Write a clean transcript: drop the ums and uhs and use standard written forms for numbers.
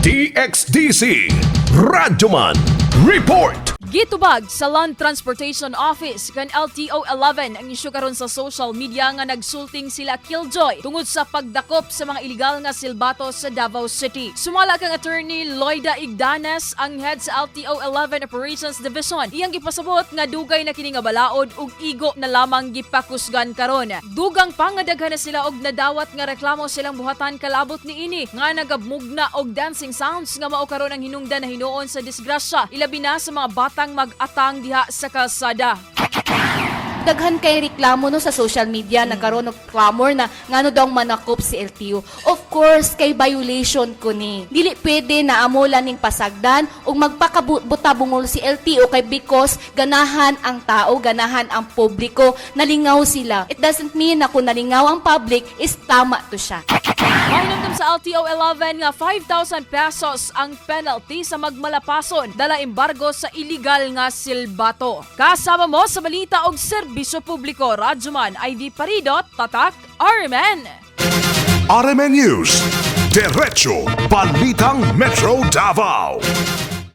DXDC Radyoman Report. Gitubag sa Land Transportation Office kan LTO-11 ang isyu karon sa social media nga nagsulting sila Killjoy tungod sa pagdakop sa mga iligal nga silbato sa Davao City. Sumala kang attorney Loida Igdanes ang head sa LTO-11 Operations Division. Iyang gipasabot nga dugay na kini nga balaod ug igo na lamang gipakusgan karon. Dugang pangadaghan na sila og nadawat nga reklamo silang buhatan kalabot niini nga nagabmugna og dancing sounds nga mao karon ang hinungdan na hinuon sa disgrasya ilabi na sa mga batang mag-atang diha sa kalsada. Daghan kay reklamo no sa social media nagkaroon og clamor na ngano daw manakop si LTO. Of course kay violation ko ni. Dili pwede na amola ning pasagdan ug magpakabutabungol si LTO kay because ganahan ang tao, ganahan ang publiko, nalingaw sila. It doesn't mean na kung nalingaw ang public is tama to siya. Mahinumdum sa LTO-11 nga 5,000 pesos ang penalty sa magmalapason dala embargo sa iligal nga silbato. Kasama mo sa balita og serbisyo publiko, Radyoman Ivy Paridot, Tatak, RMN. RMN News, Diretso Balitang Metro Davao.